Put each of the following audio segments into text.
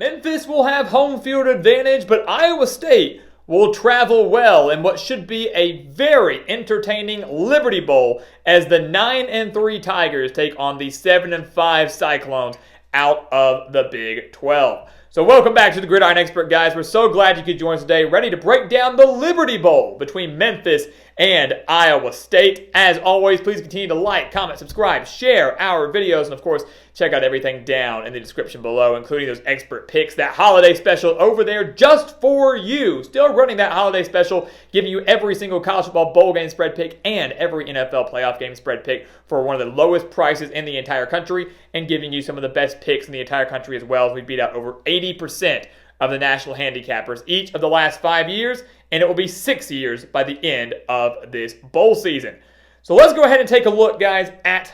Memphis will have home field advantage, but Iowa State will travel well in what should be a very entertaining Liberty Bowl as the 9-3 Tigers take on the 7-5 Cyclones out of the Big 12. So welcome back to the Gridiron Expert, guys. We're so glad you could join us today, ready to break down the Liberty Bowl between Memphis and Iowa State. As always, please continue to like, comment, subscribe, share our videos, and of course, check out everything down in the description below, including those expert picks, that holiday special over there just for you. Still running that holiday special, giving you every single college football bowl game spread pick and every NFL playoff game spread pick for one of the lowest prices in the entire country, and giving you some of the best picks in the entire country as well, as we beat out over 80% of the national handicappers each of the last 5 years, and it will be 6 years by the end of this bowl season. So let's go ahead and take a look, guys, at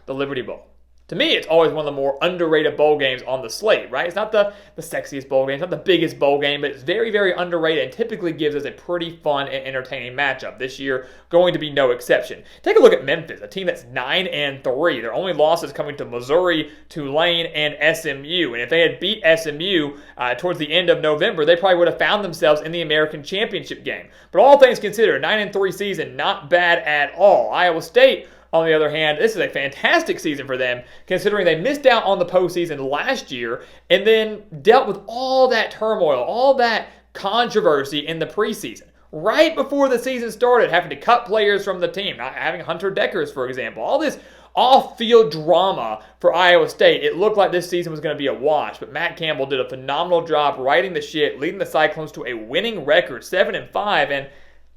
the Liberty Bowl. To me, it's always one of the more underrated bowl games on the slate, right? It's not the sexiest bowl game, it's not the biggest bowl game, but it's very, very underrated and typically gives us a pretty fun and entertaining matchup. This year, going to be no exception. Take a look at Memphis, a team that's 9-3. Their only losses coming to Missouri, Tulane, and SMU. And if they had beat SMU towards the end of November, they probably would have found themselves in the American Championship game. But all things considered, 9-3 season, not bad at all. Iowa State, on the other hand, this is a fantastic season for them, considering they missed out on the postseason last year and then dealt with all that turmoil, all that controversy in the preseason. Right before the season started, having to cut players from the team, not having Hunter Deckers, for example. All this off-field drama for Iowa State. It looked like this season was going to be a wash, but Matt Campbell did a phenomenal job righting the ship, leading the Cyclones to a winning record, 7-5, and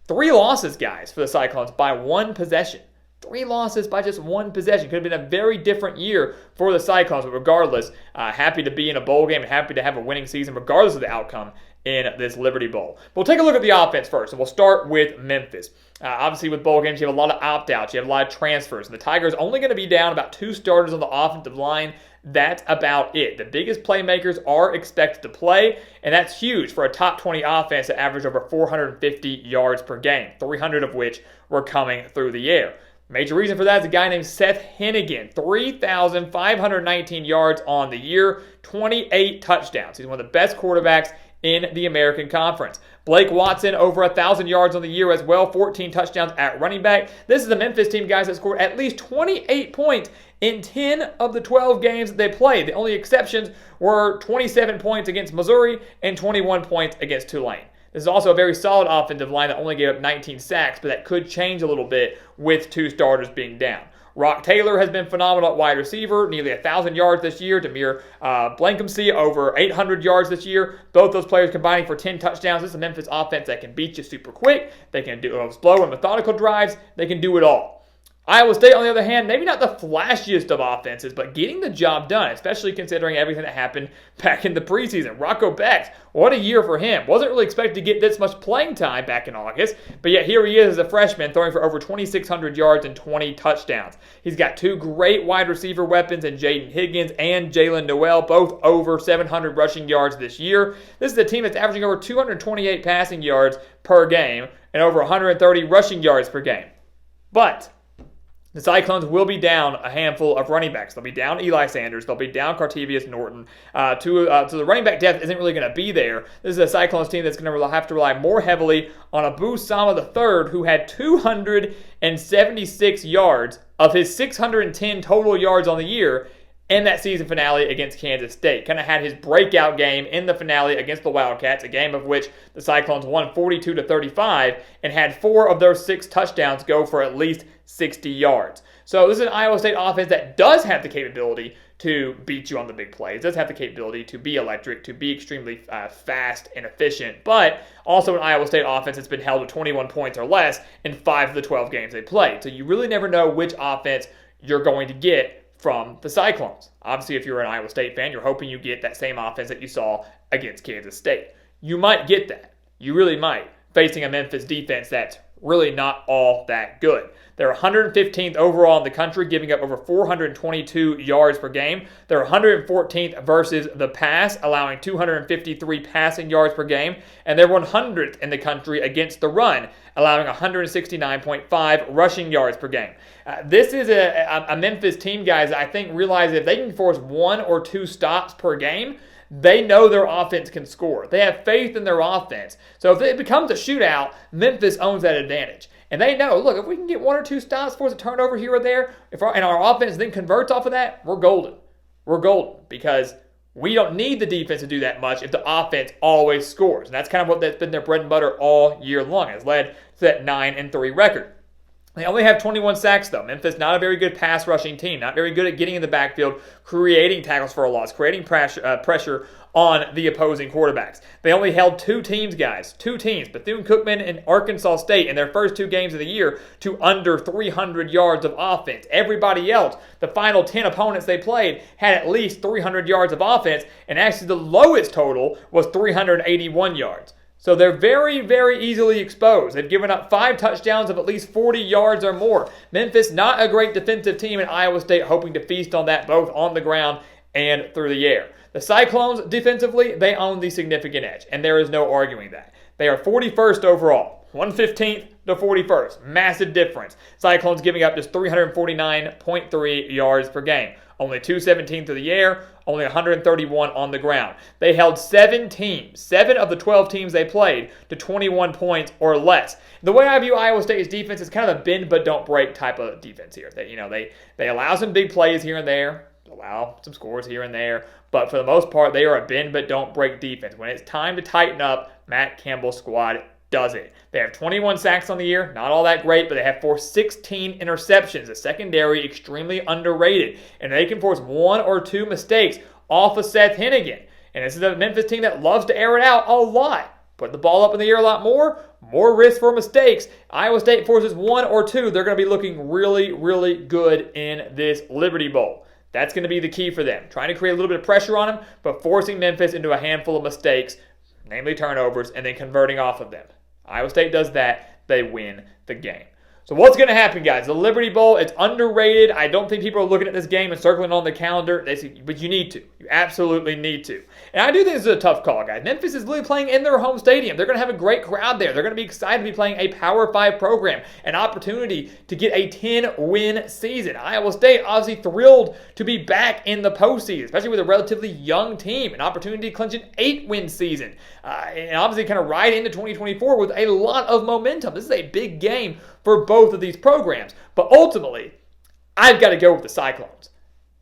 3 losses, guys, for the Cyclones by 1 possession. 3 losses by just 1 possession. Could have been a very different year for the Cyclones, but regardless, happy to be in a bowl game and happy to have a winning season regardless of the outcome in this Liberty Bowl. We'll take a look at the offense first, and we'll start with Memphis. Obviously, with bowl games, you have a lot of opt-outs. You have a lot of transfers. And the Tigers only going to be down about 2 starters on the offensive line. That's about it. The biggest playmakers are expected to play, and that's huge for a top 20 offense that averaged over 450 yards per game, 300 of which were coming through the air. Major reason for that is a guy named Seth Hennigan, 3,519 yards on the year, 28 touchdowns. He's one of the best quarterbacks in the American Conference. Blake Watson, over 1,000 yards on the year as well, 14 touchdowns at running back. This is a Memphis team, guys, that scored at least 28 points in 10 of the 12 games that they played. The only exceptions were 27 points against Missouri and 21 points against Tulane. This is also a very solid offensive line that only gave up 19 sacks, but that could change a little bit with 2 starters being down. Rock Taylor has been phenomenal at wide receiver, nearly 1,000 yards this year. Demir Blankumsey, over 800 yards this year. Both those players combining for 10 touchdowns. This is a Memphis offense that can beat you super quick. They can do slow and methodical drives. They can do it all. Iowa State, on the other hand, maybe not the flashiest of offenses, but getting the job done, especially considering everything that happened back in the preseason. Rocco Becht, what a year for him. Wasn't really expected to get this much playing time back in August, but yet here he is as a freshman throwing for over 2,600 yards and 20 touchdowns. He's got 2 great wide receiver weapons in Jaden Higgins and Jalen Noel, both over 700 rushing yards this year. This is a team that's averaging over 228 passing yards per game and over 130 rushing yards per game. But the Cyclones will be down a handful of running backs. They'll be down Eli Sanders. They'll be down Cartavius Norton. So the running back depth isn't really going to be there. This is a Cyclones team that's going to have to rely more heavily on Abu Sama III, who had 276 yards of his 610 total yards on the year in that season finale against Kansas State. Kind of had his breakout game in the finale against the Wildcats, a game of which the Cyclones won 42-35 and had 4 of those 6 touchdowns go for at least 60 yards. So this is an Iowa State offense that does have the capability to beat you on the big plays, does have the capability to be electric, to be extremely fast and efficient, but also an Iowa State offense that's been held to 21 points or less in 5 of the 12 games they played. So you really never know which offense you're going to get from the Cyclones. Obviously, if you're an Iowa State fan, you're hoping you get that same offense that you saw against Kansas State. You might get that. You really might, facing a Memphis defense that's really not all that good. They're 115th overall in the country, giving up over 422 yards per game. They're 114th versus the pass, allowing 253 passing yards per game. And they're 100th in the country against the run, allowing 169.5 rushing yards per game. This is a Memphis team, guys, I think realize if they can force 1 or 2 stops per game, they know their offense can score. They have faith in their offense. So if it becomes a shootout, Memphis owns that advantage. And they know, look, if we can get 1 or 2 stops for us, a turnover here or there, and our offense then converts off of that, we're golden. We're golden because we don't need the defense to do that much if the offense always scores. And that's kind of what that's been their bread and butter all year long. It's led to that 9-3 record. They only have 21 sacks, though. Memphis, not a very good pass rushing team. Not very good at getting in the backfield, creating tackles for a loss, creating pressure on the opposing quarterbacks. They only held 2 teams, guys. 2 teams, Bethune-Cookman and Arkansas State, in their first 2 games of the year to under 300 yards of offense. Everybody else, the final 10 opponents they played, had at least 300 yards of offense, and actually the lowest total was 381 yards. So they're very, very easily exposed. They've given up 5 touchdowns of at least 40 yards or more. Memphis, not a great defensive team, and Iowa State hoping to feast on that both on the ground and through the air. The Cyclones, defensively, they own the significant edge, and there is no arguing that. They are 41st overall, 115th to 41st. Massive difference. Cyclones giving up just 349.3 yards per game. Only 217 through the air, only 131 on the ground. They held 7 teams, 7 of the 12 teams they played, to 21 points or less. The way I view Iowa State's defense is kind of a bend but don't break type of defense here. They allow some big plays here and there, allow some scores here and there, but for the most part, they are a bend but don't break defense. When it's time to tighten up, Matt Campbell's squad does it. They have 21 sacks on the year, not all that great, but they have forced 16 interceptions. The secondary, extremely underrated, and they can force 1 or 2 mistakes off of Seth Hennigan. And this is a Memphis team that loves to air it out a lot. Put the ball up in the air a lot more risk for mistakes. Iowa State forces 1 or 2, they're going to be looking really, really good in this Liberty Bowl. That's going to be the key for them. Trying to create a little bit of pressure on them, but forcing Memphis into a handful of mistakes, namely turnovers, and then converting off of them. Iowa State does that, they win the game. So what's going to happen, guys? The Liberty Bowl, it's underrated. I don't think people are looking at this game and circling on the calendar, but you need to. You absolutely need to. And I do think this is a tough call, guys. Memphis is literally playing in their home stadium. They're going to have a great crowd there. They're going to be excited to be playing a Power 5 program, an opportunity to get a 10-win season. Iowa State obviously thrilled to be back in the postseason, especially with a relatively young team, an opportunity to clinch an 8-win season, and obviously kind of ride into 2024 with a lot of momentum. This is a big game for both of these programs. But ultimately, I've got to go with the Cyclones.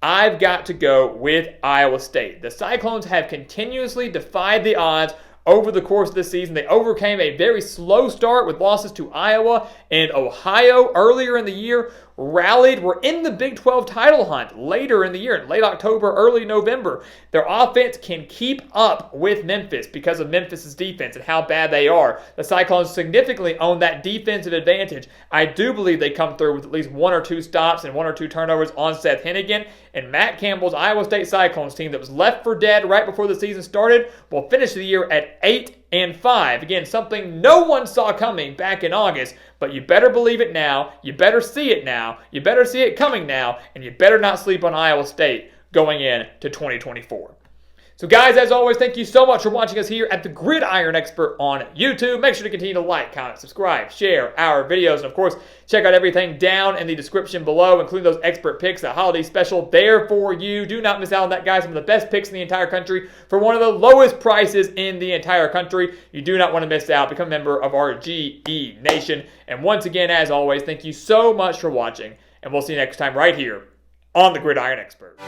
I've got to go with Iowa State. The Cyclones have continuously defied the odds over the course of the season. They overcame a very slow start with losses to Iowa and Ohio earlier in the year, rallied, were in the Big 12 title hunt later in the year, in late October, early November. Their offense can keep up with Memphis because of Memphis's defense and how bad they are. The Cyclones significantly own that defensive advantage. I do believe they come through with at least 1 or 2 stops and 1 or 2 turnovers on Seth Hennigan. And Matt Campbell's Iowa State Cyclones team that was left for dead right before the season started will finish the year at 8-5. Again, something no one saw coming back in August, but you better believe it now, you better see it now, you better see it coming now, and you better not sleep on Iowa State going into 2024. So guys, as always, thank you so much for watching us here at the Gridiron Expert on YouTube. Make sure to continue to like, comment, subscribe, share our videos, and of course, check out everything down in the description below, including those expert picks, the holiday special there for you. Do not miss out on that, guys. Some of the best picks in the entire country for one of the lowest prices in the entire country. You do not want to miss out. Become a member of our GE Nation. And once again, as always, thank you so much for watching, and we'll see you next time right here on the Gridiron Expert.